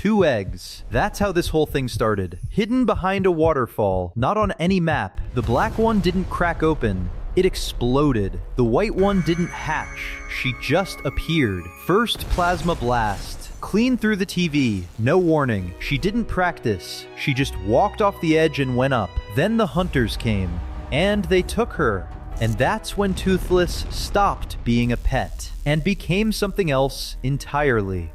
2 eggs. That's how this whole thing started. Hidden behind a waterfall, not on any map. The black one didn't crack open. It exploded. The white one didn't hatch. She just appeared. First plasma blast. Clean through the TV. No warning. She didn't practice. She just walked off the edge and went up. Then the hunters came. And they took her. And that's when Toothless stopped being a pet and became something else entirely.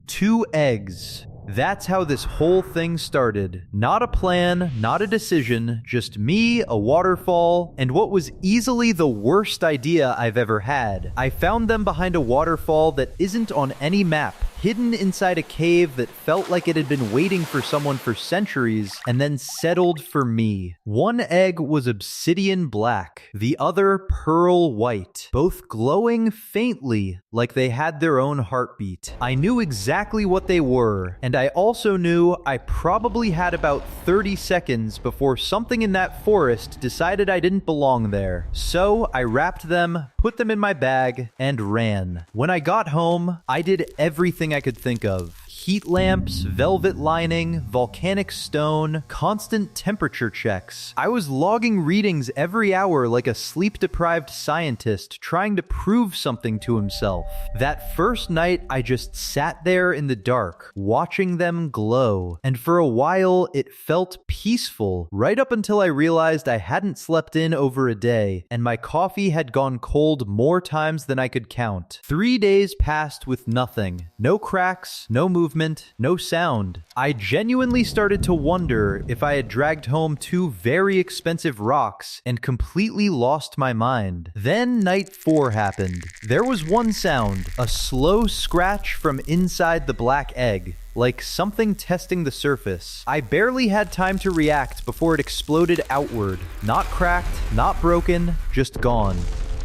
2 eggs. That's how this whole thing started. Not a plan, not a decision, just me, a waterfall, and what was easily the worst idea I've ever had. I found them behind a waterfall that isn't on any map, hidden inside a cave that felt like it had been waiting for someone for centuries and then settled for me. One egg was obsidian black, the other pearl white, both glowing faintly like they had their own heartbeat. I knew exactly what they were, and I also knew I probably had about 30 seconds before something in that forest decided I didn't belong there. So I wrapped them, put them in my bag, and ran. When I got home, I did everything I could think of. Heat lamps, velvet lining, volcanic stone, constant temperature checks. I was logging readings every hour like a sleep-deprived scientist trying to prove something to himself. That first night, I just sat there in the dark, watching them glow. And for a while, it felt peaceful, right up until I realized I hadn't slept in over a day, and my coffee had gone cold more times than I could count. 3 days passed with nothing. No cracks, no movement, no sound. I genuinely started to wonder if I had dragged home 2 very expensive rocks and completely lost my mind. Then night 4 happened. There was one sound, a slow scratch from inside the black egg, like something testing the surface. I barely had time to react before it exploded outward. Not cracked, not broken, just gone.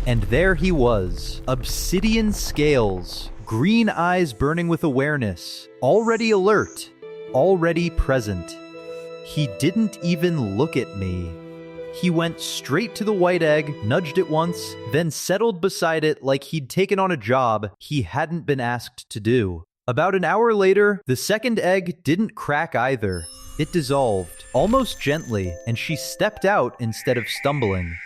And there he was, obsidian scales, green eyes burning with awareness, already alert, already present. He didn't even look at me. He went straight to the white egg, nudged it once, then settled beside it like he'd taken on a job he hadn't been asked to do. About an hour later, the second egg didn't crack either. It dissolved, almost gently, and she stepped out instead of stumbling.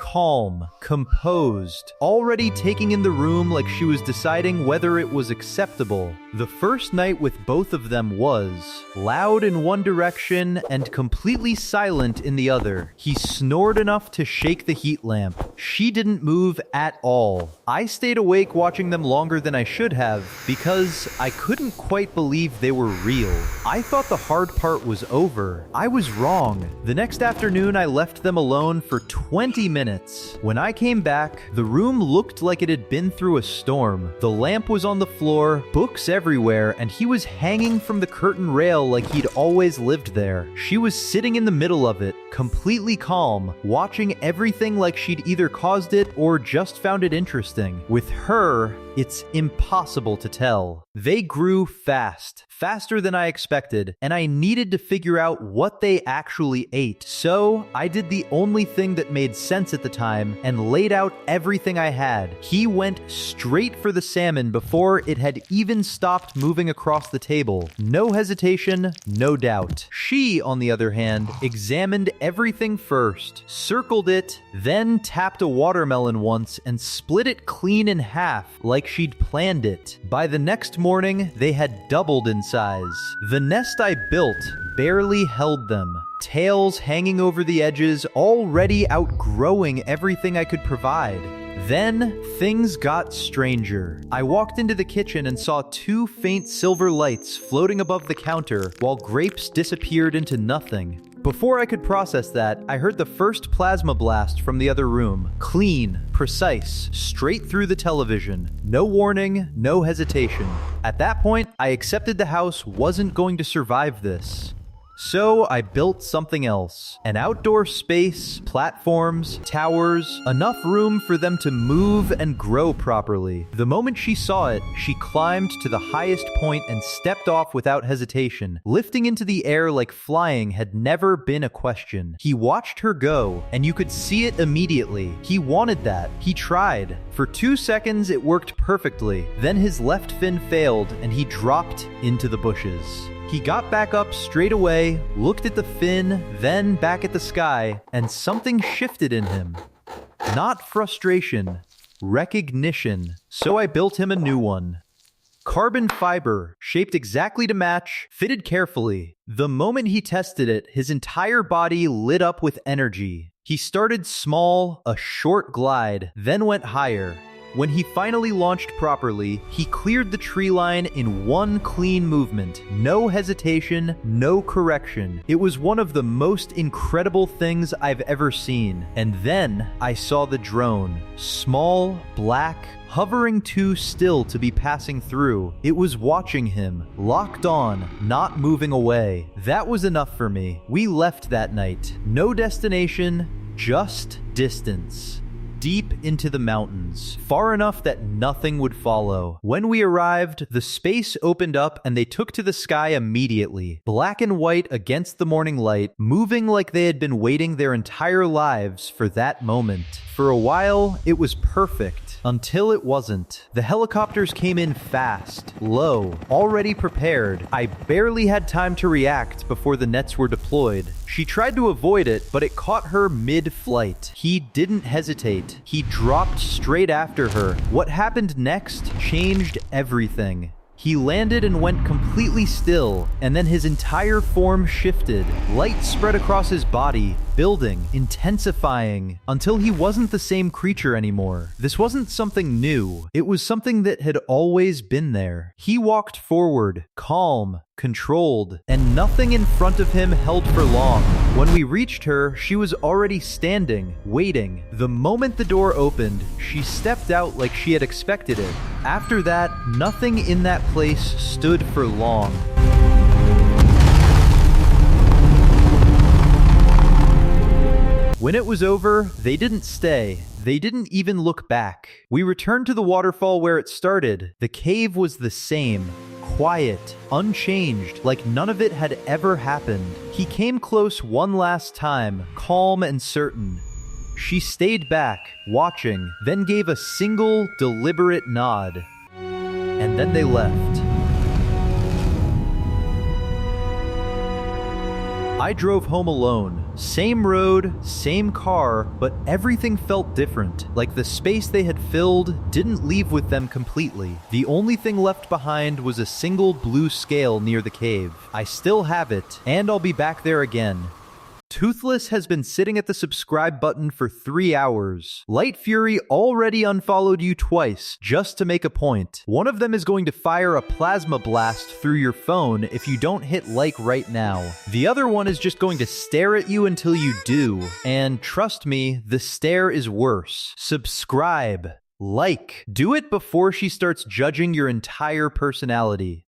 Calm, composed, already taking in the room like she was deciding whether it was acceptable. The first night with both of them was loud in one direction and completely silent in the other. He snored enough to shake the heat lamp. She didn't move at all. I stayed awake watching them longer than I should have because I couldn't quite believe they were real. I thought the hard part was over. I was wrong. The next afternoon, I left them alone for 20 minutes. When I came back, the room looked like it had been through a storm. The lamp was on the floor, books everywhere, and he was hanging from the curtain rail like he'd always lived there. She was sitting in the middle of it, completely calm, watching everything like she'd either caused it or just found it interesting. With her, it's impossible to tell. They grew fast, faster than I expected, and I needed to figure out what they actually ate. So I did the only thing that made sense at the time and laid out everything I had. He went straight for the salmon before it had even stopped moving across the table. No hesitation, no doubt. She, on the other hand, examined everything first, circled it, then tapped a watermelon once and split it clean in half like she'd planned it. By the next morning, they had doubled in size. The nest I built barely held them. Tails hanging over the edges, already outgrowing everything I could provide. Then, things got stranger. I walked into the kitchen and saw 2 faint silver lights floating above the counter while grapes disappeared into nothing. Before I could process that, I heard the first plasma blast from the other room. Clean, precise, straight through the television. No warning, no hesitation. At that point, I accepted the house wasn't going to survive this. So I built something else. An outdoor space, platforms, towers, enough room for them to move and grow properly. The moment she saw it, she climbed to the highest point and stepped off without hesitation, lifting into the air like flying had never been a question. He watched her go, and you could see it immediately. He wanted that. He tried. For 2 seconds, it worked perfectly. Then his left fin failed, and he dropped into the bushes. He got back up straight away, looked at the fin, then back at the sky, and something shifted in him. Not frustration, recognition. So I built him a new one. Carbon fiber, shaped exactly to match, fitted carefully. The moment he tested it, his entire body lit up with energy. He started small, a short glide, then went higher. When he finally launched properly, he cleared the tree line in one clean movement. No hesitation, no correction. It was one of the most incredible things I've ever seen. And then I saw the drone. Small, black, hovering too still to be passing through. It was watching him, locked on, not moving away. That was enough for me. We left that night. No destination, just distance. Deep into the mountains, far enough that nothing would follow. When we arrived, the space opened up and they took to the sky immediately. Black and white against the morning light, moving like they had been waiting their entire lives for that moment. For a while, it was perfect. Until it wasn't. The helicopters came in fast, low, already prepared. I barely had time to react before the nets were deployed. She tried to avoid it, but it caught her mid-flight. He didn't hesitate. He dropped straight after her. What happened next changed everything. He landed and went completely still, and then his entire form shifted. Light spread across his body, building, intensifying, until he wasn't the same creature anymore. This wasn't something new. It was something that had always been there. He walked forward, calm, controlled, and nothing in front of him held for long. When we reached her, she was already standing, waiting. The moment the door opened, she stepped out like she had expected it. After that, nothing in that place stood for long. When it was over, they didn't stay. They didn't even look back. We returned to the waterfall where it started. The cave was the same. Quiet, unchanged, like none of it had ever happened. He came close one last time, calm and certain. She stayed back, watching, then gave a single, deliberate nod. And then they left. I drove home alone. Same road, same car, but everything felt different. Like the space they had filled didn't leave with them completely. The only thing left behind was a single blue scale near the cave. I still have it, and I'll be back there again. Toothless has been sitting at the subscribe button for 3 hours. Light Fury already unfollowed you twice, just to make a point. One of them is going to fire a plasma blast through your phone if you don't hit like right now. The other one is just going to stare at you until you do. And trust me, the stare is worse. Subscribe. Like. Do it before she starts judging your entire personality.